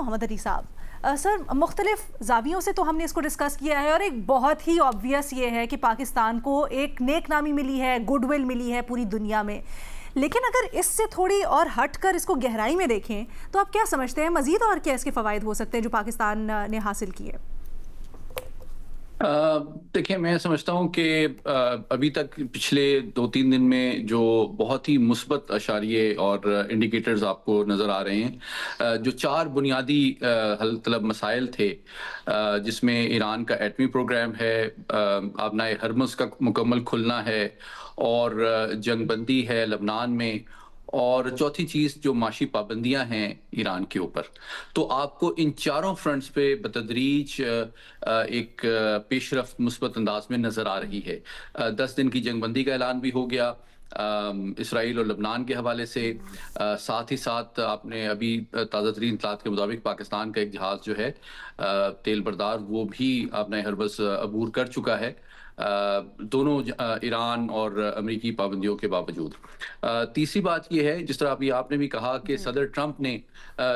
محمد علی صاحب، سر مختلف زاویوں سے تو ہم نے اس کو ڈسکس کیا ہے اور ایک بہت ہی آبویس یہ ہے کہ پاکستان کو ایک نیک نامی ملی ہے، گڈ ول ملی ہے پوری دنیا میں، لیکن اگر اس سے تھوڑی اور ہٹ کر اس کو گہرائی میں دیکھیں تو آپ کیا سمجھتے ہیں مزید اور کیا اس کے فوائد ہو سکتے ہیں جو پاکستان نے حاصل کیے؟ دیکھیں، میں سمجھتا ہوں کہ ابھی تک پچھلے 2-3 دن میں جو بہت ہی مثبت اشاریے اور انڈیکیٹرز آپ کو نظر آ رہے ہیں، جو 4 بنیادی حل طلب مسائل تھے، جس میں ایران کا ایٹمی پروگرام ہے، آبنائے ہرمز کا مکمل کھلنا ہے، اور جنگ بندی ہے لبنان میں، اور چوتھی چیز جو معاشی پابندیاں ہیں ایران کے اوپر، تو آپ کو ان چاروں فرنٹس پہ بتدریج ایک پیش رفت مثبت انداز میں نظر آ رہی ہے۔ 10 دن کی جنگ بندی کا اعلان بھی ہو گیا اسرائیل اور لبنان کے حوالے سے، ساتھ ہی ساتھ آپ نے ابھی تازہ ترین اطلاعات کے مطابق پاکستان کا ایک جہاز جو ہے تیل بردار، وہ بھی اپنے ہربس عبور کر چکا ہے، دونوں ایران اور امریکی پابندیوں کے باوجود۔ تیسری بات یہ ہے، جس طرح ابھی آپ نے بھی کہا کہ صدر ٹرمپ نے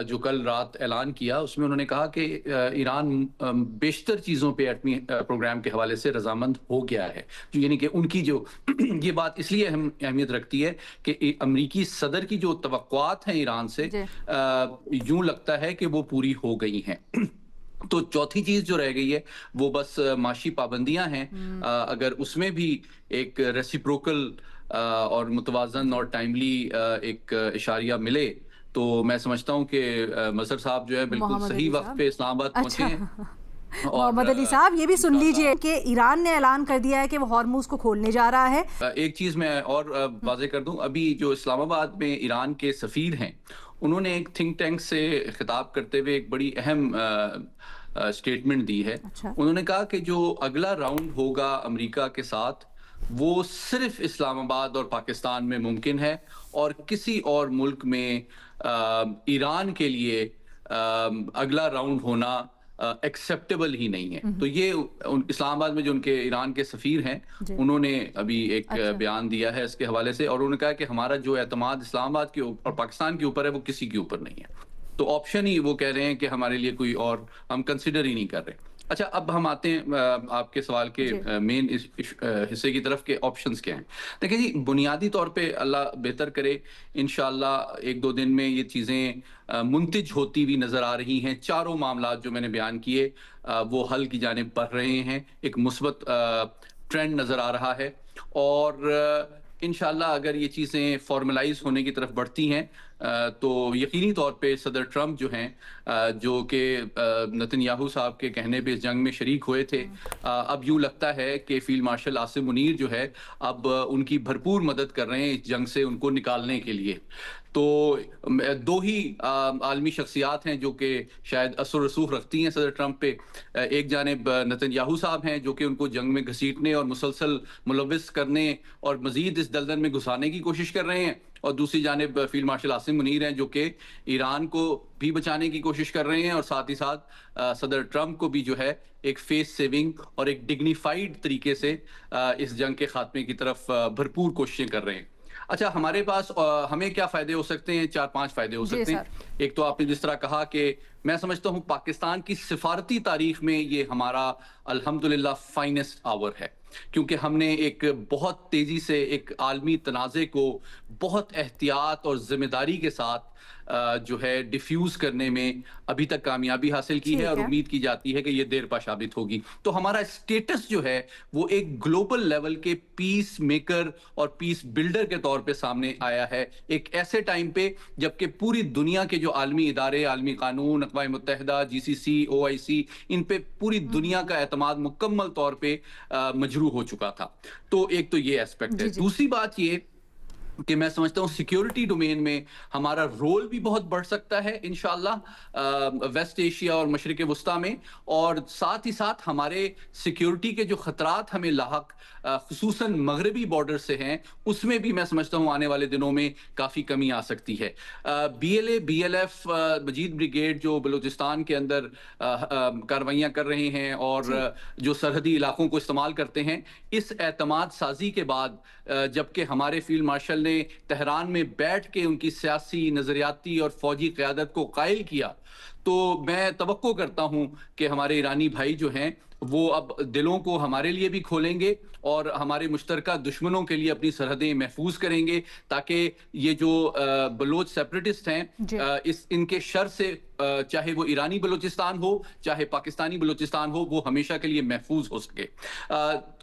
جو کل رات اعلان کیا، اس میں انہوں نے کہا کہ ایران بیشتر چیزوں پہ ایٹمی پروگرام کے حوالے سے رضامند ہو گیا ہے، یعنی کہ ان کی جو یہ بات اس لیے اہمیت رکھتی ہے کہ امریکی صدر کی جو توقعات ہیں ایران سے، یوں لگتا ہے کہ وہ پوری ہو گئی ہیں۔ تو چوتھی چیز جو رہ گئی ہے وہ بس معاشی پابندیاں ہیں، اگر اس میں بھی ایک ریسیپروکل اور متوازن اور ٹائملی ایک اشاریہ ملے تو میں سمجھتا ہوں کہ مظہر صاحب جو ہے بالکل صحیح وقت پہ اسلام آباد پہنچے ہیں۔ محمد علی صاحب یہ بھی سن لیجئے کہ ایران نے اعلان کر دیا ہے کہ وہ ہارموز کو کھولنے جا رہا ہے۔ ایک چیز میں اور واضح کر دوں، ابھی جو اسلام آباد میں ایران کے سفیر ہیں، انہوں نے ایک تھنک ٹینک سے خطاب کرتے ہوئے ایک بڑی اہم سٹیٹمنٹ دی ہے۔ انہوں نے کہا کہ جو اگلا راؤنڈ ہوگا امریکہ کے ساتھ وہ صرف اسلام آباد اور پاکستان میں ممکن ہے، اور کسی اور ملک میں ایران کے لیے اگلا راؤنڈ ہونا ایکسیپٹیبل ہی نہیں ہے۔ تو یہ اسلام آباد میں جو ان کے ایران کے سفیر ہیں، انہوں نے ابھی ایک بیان دیا ہے اس کے حوالے سے، اور انہوں نے کہا کہ ہمارا جو اعتماد اسلام آباد کے اور پاکستان کے اوپر ہے وہ کسی کے اوپر نہیں ہے۔ تو آپشن ہی وہ کہہ رہے ہیں کہ ہمارے لیے کوئی اور ہم کنسیڈر ہی نہیں کر رہے۔ اچھا، اب ہم آتے ہیں آپ کے سوال کے مین حصے کی طرف کہ آپشنز کیا ہیں۔ دیکھیں جی، بنیادی طور پہ اللہ بہتر کرے، انشاءاللہ 1-2 دن میں یہ چیزیں منتج ہوتی ہوئی نظر آ رہی ہیں۔ چاروں معاملات جو میں نے بیان کیے وہ حل کی جانب بڑھ رہے ہیں، ایک مثبت ٹرینڈ نظر آ رہا ہے، اور انشاءاللہ اگر یہ چیزیں فارملائز ہونے کی طرف بڑھتی ہیں تو یقینی طور پہ صدر ٹرمپ جو ہیں، جو کہ نتن یاہو صاحب کے کہنے پہ اس جنگ میں شریک ہوئے تھے، اب یوں لگتا ہے کہ فیلڈ مارشل عاصم منیر جو ہے اب ان کی بھرپور مدد کر رہے ہیں اس جنگ سے ان کو نکالنے کے لیے۔ تو 2 ہی عالمی شخصیات ہیں جو کہ شاید اثر و رسوخ رکھتی ہیں صدر ٹرمپ پہ۔ ایک جانب نتن یاہو صاحب ہیں جو کہ ان کو جنگ میں گھسیٹنے اور مسلسل ملوث کرنے اور مزید اس دلدل میں گھسانے کی کوشش کر رہے ہیں، اور دوسری جانب فیلڈ مارشل عاصم منیر ہیں جو کہ ایران کو بھی بچانے کی کوشش کر رہے ہیں، اور ساتھ ہی ساتھ صدر ٹرمپ کو بھی جو ہے ایک فیس سیونگ اور ایک ڈگنیفائیڈ طریقے سے اس جنگ کے خاتمے کی طرف بھرپور کوششیں کر رہے ہیں۔ اچھا، ہمارے پاس ہمیں کیا فائدے ہو سکتے ہیں؟ 4-5 فائدے ہو سکتے ہیں۔ ایک تو آپ نے جس طرح کہا کہ میں سمجھتا ہوں پاکستان کی سفارتی تاریخ میں یہ ہمارا الحمدللہ فائنسٹ آور ہے، کیونکہ ہم نے ایک بہت تیزی سے ایک عالمی تنازع کو بہت احتیاط اور ذمہ داری کے ساتھ جو ہے ڈیفیوز کرنے میں ابھی تک کامیابی حاصل کی ہے، اور امید کی جاتی ہے کہ یہ دیر پا ثابت ہوگی۔ تو ہمارا اسٹیٹس جو ہے وہ ایک گلوبل لیول کے پیس میکر اور پیس بلڈر کے طور پہ سامنے آیا ہے، ایک ایسے ٹائم پہ جبکہ پوری دنیا کے جو عالمی ادارے، عالمی قانون، اقوام متحدہ، GCC، OIC، ان پہ پوری دنیا کا اعتماد مکمل طور پہ مجروح ہو چکا تھا۔ تو ایک تو یہ ایسپیکٹ ہے۔ دوسری بات یہ کہ میں سمجھتا ہوں سیکیورٹی ڈومین میں ہمارا رول بھی بہت بڑھ سکتا ہے انشاءاللہ ویسٹ ایشیا اور مشرق وسطیٰ میں، اور ساتھ ہی ساتھ ہمارے سیکیورٹی کے جو خطرات ہمیں لاحق خصوصاً مغربی بارڈر سے ہیں، اس میں بھی میں سمجھتا ہوں آنے والے دنوں میں کافی کمی آ سکتی ہے۔ BLA BLF مجید بریگیڈ جو بلوچستان کے اندر کارروائیاں کر رہے ہیں اور جو سرحدی علاقوں کو استعمال کرتے ہیں، اس اعتماد سازی کے بعد جبکہ ہمارے فیلڈ مارشل نے تہران میں بیٹھ کے ان کی سیاسی، نظریاتی اور فوجی قیادت کو قائل کیا، تو میں توقع کرتا ہوں کہ ہمارے ایرانی بھائی جو ہیں وہ اب دلوں کو ہمارے لیے بھی کھولیں گے اور ہمارے مشترکہ دشمنوں کے لیے اپنی سرحدیں محفوظ کریں گے، تاکہ یہ جو بلوچ سیپریٹسٹ ہیں ان کے شر سے چاہے وہ ایرانی بلوچستان ہو چاہے پاکستانی بلوچستان ہو وہ ہمیشہ کے لیے محفوظ ہو سکے۔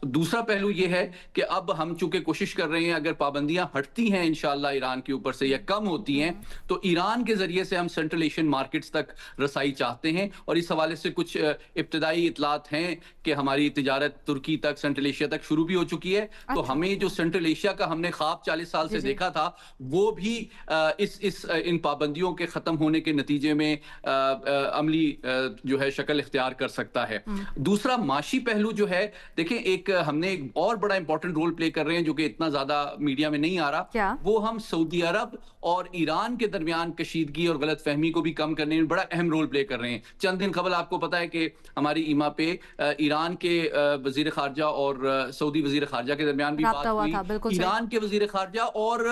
دوسرا پہلو یہ ہے کہ اب ہم چونکہ کوشش کر رہے ہیں اگر پابندیاں ہٹتی ہیں انشاءاللہ ایران کے اوپر سے یا کم ہوتی ہیں تو ایران کے ذریعے سے ہم سینٹرل ایشین مارکیٹس تک رسائی چاہتے ہیں، اور اس حوالے سے کچھ ابتدائی اطلاعات ہیں کہ ہماری تجارت ترکی تک سینٹرل ایشیا تک شروع بھی ہو چکی ہے۔ تو ہمیں جو سینٹرل ایشیا کا ہم نے خواب 40 سال سے دیکھا تھا وہ بھی ان پابندیوں کے ختم ہونے کے نتیجے میں عملی جو ہے شکل اختیار کر سکتا ہے۔ دوسرا معاشی پہلو جو ہے، دیکھیں ایک ہم نے ایک اور بڑا امپورٹنٹ رول پلے کر رہے ہیں جو کہ اتنا زیادہ میڈیا میں نہیں آ رہا، وہ ہم سعودی عرب اور ایران کے درمیان کشیدگی اور غلط فہمی کو بھی کم کرنے میں بڑا اہم رول پلے کر رہے ہیں۔ چند دن قبل آپ کو پتا ہے کہ ہماری ایما پہ ایران کے وزیر خارجہ اور سعودی وزیر خارجہ کے درمیان بھی بات ہوئی، ایران کے وزیر خارجہ اور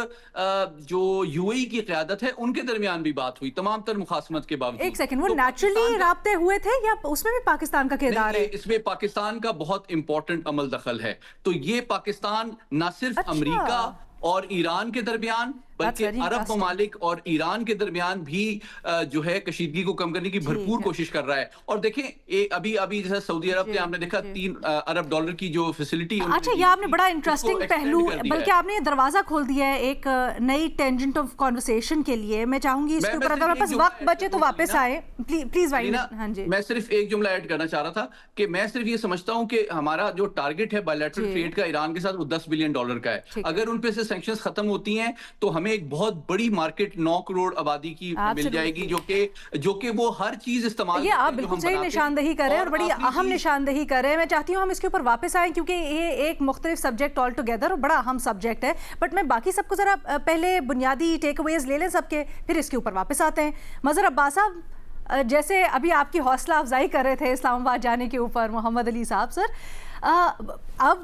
جو یو اے ای کی قیادت ہے ان کے درمیان بھی بات ہوئی، تمام تر مخاصمت کے باوجود۔ ایک سیکنڈ، وہ نیچرلی رابطے ہوئے تھے یا اس میں بھی پاکستان کا کردار ہے؟ اس میں پاکستان کا بہت امپورٹنٹ عمل دخل ہے۔ تو یہ پاکستان نہ صرف امریکہ اور ایران کے درمیان بلکہ عرب ممالک اور ایران کے درمیان بھی جو ہے کشیدگی کو کم کرنے کی بھرپور کوشش کر رہا ہے۔ اور دیکھیں ابھی جیسے سعودی عرب نے ہم نے دیکھا $3 ارب کی جو فیسلٹی۔ اچھا، یہ آپ نے بڑا انٹرسٹنگ پہلو، بلکہ آپ نے یہ دروازہ کھول دیا ہے ایک نئی ٹینجنٹ آف کانورسیشن کے لیے۔ میں چاہوں گی اس کے اوپر اگر ہمارے پاس وقت بچے تو واپس آئے پلیز۔ ہاں جی، میں صرف ایک جملہ ایڈ کرنا چاہ رہا تھا کہ میں صرف یہ سمجھتا ہوں کہ ہمارا جو ٹارگٹ ہے بائیلیٹرل ٹریڈ کا ایران کے ساتھ وہ $10 بلین کا ہے۔ اگر ان پہ سے سینکشنز ختم ہوتی ہیں تو ہمیں ایک بہت بڑی مارکیٹ 9 کروڑ آبادی کی مل جائے گی جو کہ وہ ہر چیز استعمال۔ یہ آپ بالکل صحیح نشاندہی کر رہے ہیں اور بڑی اہم نشاندہی کر رہے ہیں۔ میں چاہتی ہوں ہم اس کے اوپر واپس آئیں کیونکہ یہ ایک مختلف سبجیکٹ آل ٹوگیدر اور بڑا اہم سبجیکٹ ہے، بٹ میں باقی سب کو ذرا پہلے بنیادی ٹیک اویز لے لیں سب کے، پھر اس کے اوپر واپس آتے ہیں۔ مظہر عباس صاحب، جیسے ابھی آپ کی حوصلہ افزائی کر رہے تھے اسلام آباد جانے کے اوپر محمد علی صاحب سر، اب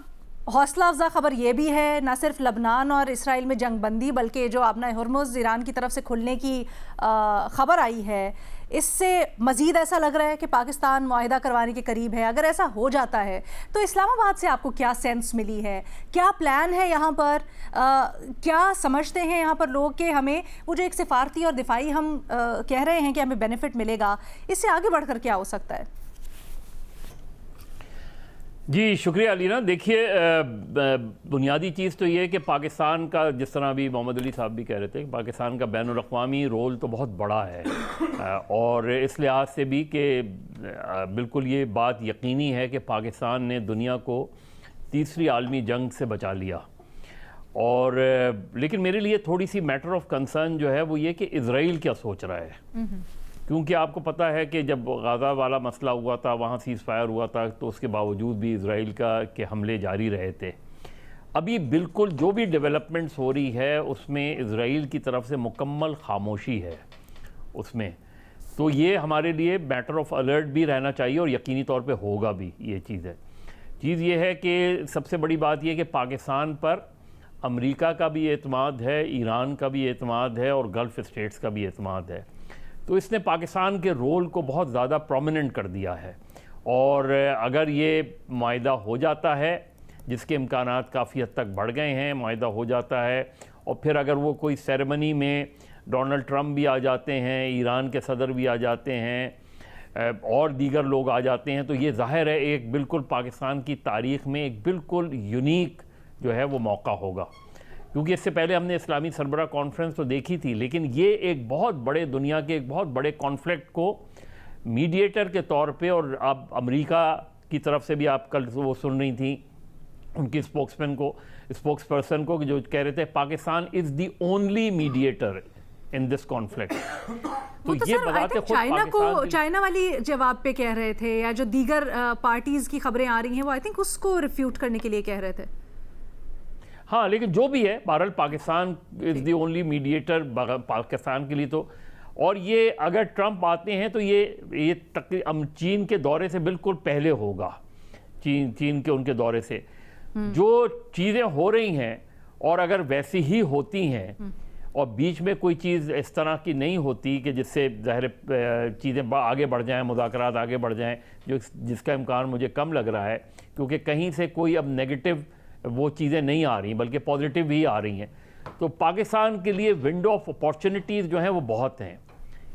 حوصلہ افزا خبر یہ بھی ہے نہ صرف لبنان اور اسرائیل میں جنگ بندی بلکہ جو اپنا ہرمز ایران کی طرف سے کھلنے کی خبر آئی ہے، اس سے مزید ایسا لگ رہا ہے کہ پاکستان معاہدہ کروانے کے قریب ہے۔ اگر ایسا ہو جاتا ہے تو اسلام آباد سے آپ کو کیا سینس ملی ہے، کیا پلان ہے یہاں پر، کیا سمجھتے ہیں یہاں پر لوگ کہ ہمیں وہ جو ایک سفارتی اور دفاعی ہم کہہ رہے ہیں کہ ہمیں بینیفٹ ملے گا، اس سے آگے بڑھ کر کیا ہو سکتا ہے؟ جی شکریہ علینا۔ دیکھیے بنیادی چیز تو یہ کہ پاکستان کا، جس طرح ابھی محمد علی صاحب بھی کہہ رہے تھے، کہ پاکستان کا بین الاقوامی رول تو بہت بڑا ہے، اور اس لحاظ سے بھی کہ بالکل یہ بات یقینی ہے کہ پاکستان نے دنیا کو تیسری عالمی جنگ سے بچا لیا۔ اور لیکن میرے لیے تھوڑی سی میٹر آف کنسرن جو ہے وہ یہ کہ اسرائیل کیا سوچ رہا ہے، کیونکہ آپ کو پتہ ہے کہ جب غزہ والا مسئلہ ہوا تھا، وہاں سیز فائر ہوا تھا، تو اس کے باوجود بھی اسرائیل کے حملے جاری رہے تھے۔ ابھی بالکل جو بھی ڈیولپمنٹس ہو رہی ہے اس میں اسرائیل کی طرف سے مکمل خاموشی ہے اس میں، تو یہ ہمارے لیے میٹر آف الرٹ بھی رہنا چاہیے اور یقینی طور پہ ہوگا بھی۔ یہ چیز یہ ہے کہ سب سے بڑی بات یہ کہ پاکستان پر امریکہ کا بھی اعتماد ہے، ایران کا بھی اعتماد ہے اور گلف اسٹیٹس کا بھی اعتماد ہے، تو اس نے پاکستان کے رول کو بہت زیادہ پرومیننٹ کر دیا ہے۔ اور اگر یہ معاہدہ ہو جاتا ہے، جس کے امکانات کافی حد تک بڑھ گئے ہیں، معاہدہ ہو جاتا ہے، اور پھر اگر وہ کوئی سیریمنی میں ڈونلڈ ٹرمپ بھی آ جاتے ہیں، ایران کے صدر بھی آ جاتے ہیں، اور دیگر لوگ آ جاتے ہیں، تو یہ ظاہر ہے ایک بالکل پاکستان کی تاریخ میں ایک بالکل یونیک جو ہے وہ موقع ہوگا، کیونکہ اس سے پہلے ہم نے اسلامی سربراہ کانفرنس تو دیکھی تھی، لیکن یہ ایک بہت بڑے دنیا کے ایک بہت بڑے کانفلکٹ کو میڈیٹر کے طور پہ، اور اب امریکہ کی طرف سے بھی آپ کل وہ سن رہی تھیں ان کی اسپوکس پرسن کو جو کہہ رہے تھے Pakistan is the only mediator in this conflict. تو یہ بتاتے خود چائنا والی جواب پہ کہہ رہے تھے، یا جو دیگر پارٹیز کی خبریں آ رہی ہیں وہ آئی تھنک اس کو ریفیوٹ کرنے کے لیے کہہ رہے تھے۔ ہاں لیکن جو بھی ہے بہرحال Pakistan is the only mediator Pakistan کے لیے تو، اور یہ اگر ٹرمپ آتے ہیں تو یہ چین کے دورے سے بالکل پہلے ہوگا، چین کے ان کے دورے سے جو چیزیں ہو رہی ہیں، اور اگر ویسی ہی ہوتی ہیں اور بیچ میں کوئی چیز اس طرح کی نہیں ہوتی کہ جس سے ظاہر چیزیں آگے بڑھ جائیں، مذاکرات آگے بڑھ جائیں، جس کا امکان مجھے کم لگ رہا ہے، کیونکہ کہیں سے کوئی اب نیگیٹو وہ چیزیں نہیں آ رہی بلکہ پازیٹیو ہی آ رہی ہیں. تو پاکستان کے لیے ونڈو آف اپارچونیٹیز جو ہیں وہ بہت ہیں،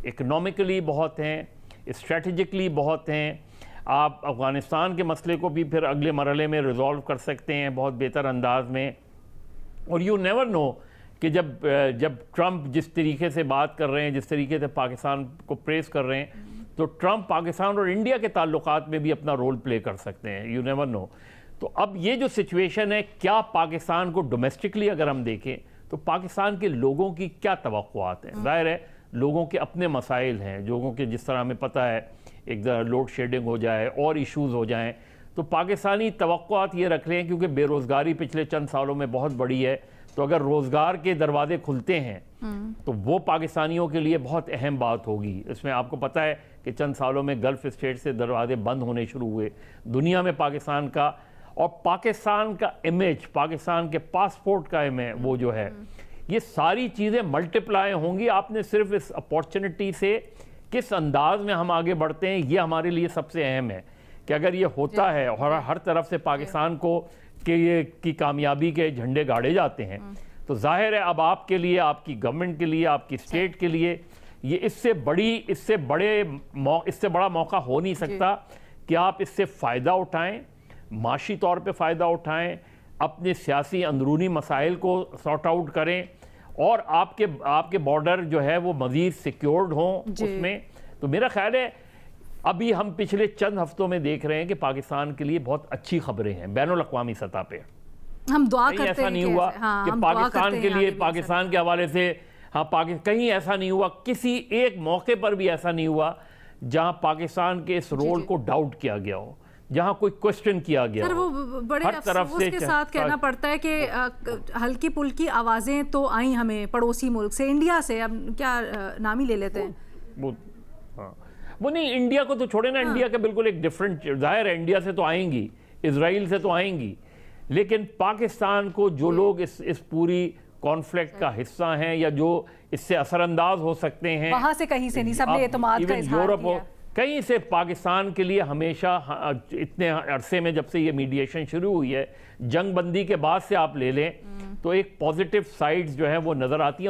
اکنامکلی بہت ہیں، اسٹریٹجکلی بہت ہیں. آپ افغانستان کے مسئلے کو بھی پھر اگلے مرحلے میں ریزالو کر سکتے ہیں بہت بہتر انداز میں. اور یو نیور نو کہ جب ٹرمپ جس طریقے سے بات کر رہے ہیں، جس طریقے سے پاکستان کو پریز کر رہے ہیں، تو ٹرمپ پاکستان اور انڈیا کے تعلقات میں بھی اپنا رول پلے کر سکتے ہیں. You never know. تو اب یہ جو سچویشن ہے، کیا پاکستان کو ڈومیسٹکلی اگر ہم دیکھیں تو پاکستان کے لوگوں کی کیا توقعات ہیں؟ ظاہر ہے لوگوں کے اپنے مسائل ہیں، لوگوں کے جس طرح ہمیں پتہ ہے ایک لوڈ شیڈنگ ہو جائے اور ایشوز ہو جائیں، تو پاکستانی توقعات یہ رکھ رہے ہیں کیونکہ بے روزگاری پچھلے چند سالوں میں بہت بڑی ہے. تو اگر روزگار کے دروازے کھلتے ہیں تو وہ پاکستانیوں کے لیے بہت اہم بات ہوگی. اس میں آپ کو پتہ ہے کہ چند سالوں میں گلف اسٹیٹ سے دروازے بند ہونے شروع ہوئے. دنیا میں پاکستان کا اور پاکستان کا امیج، پاکستان کے پاسپورٹ کا امیج وہ جو ہے، یہ ساری چیزیں ملٹیپلائی ہوں گی. آپ نے صرف اس اپارچونٹی سے کس انداز میں ہم آگے بڑھتے ہیں یہ ہمارے لیے سب سے اہم ہے. کہ اگر یہ ہوتا ہے اور ہر طرف سے پاکستان کو کہ یہ کی کامیابی کے جھنڈے گاڑے جاتے ہیں، تو ظاہر ہے اب آپ کے لیے، آپ کی گورنمنٹ کے لیے، آپ کی اسٹیٹ کے لیے یہ اس سے بڑا موقع ہو نہیں سکتا کہ آپ اس سے فائدہ اٹھائیں، معاشی طور پہ فائدہ اٹھائیں، اپنے سیاسی اندرونی مسائل کو سارٹ آؤٹ کریں اور آپ کے بارڈر جو ہے وہ مزید سیکیورڈ ہوں اس میں. تو میرا خیال ہے ابھی ہم پچھلے چند ہفتوں میں دیکھ رہے ہیں کہ پاکستان کے لیے بہت اچھی خبریں ہیں بین الاقوامی سطح پہ. ہم دعا کرتے ہیں ایسا نہیں ہوا کہ پاکستان کے لیے، پاکستان کے حوالے سے کہیں ایسا نہیں ہوا، کسی ایک موقع پر بھی ایسا نہیں ہوا جہاں پاکستان کے اس رول کو ڈاؤٹ کیا گیا ہو، جہاں کوئی کوسچن کیا گیا ہو. وہ بڑے افسوس کے ساتھ کہنا پڑتا ہے کہ ہلکی پھلکی آوازیں تو آئیں ہمیں پڑوسی ملک سے، انڈیا سے، اب کیا نام ہی لے لیتے ہیں. وہ نہیں، انڈیا کو تو چھوڑے نا، انڈیا کا بالکل ایک ڈیفرنٹ، ظاہر ہے انڈیا سے تو آئیں گی، اسرائیل سے تو آئیں گی، لیکن پاکستان کو جو لوگ اس پوری کانفلکٹ کا حصہ ہیں یا جو اس سے اثر انداز ہو سکتے ہیں، وہاں سے کہیں سے نہیں، سب نے اعتماد کا اظہار کیا. کہیں سے پاکستان کے لیے ہمیشہ اتنے عرصے میں جب سے یہ میڈیشن شروع ہوئی ہے، جنگ بندی کے بعد سے آپ لے لیں تو ایک پازیٹیو سائڈز جو ہیں وہ نظر آتی ہیں.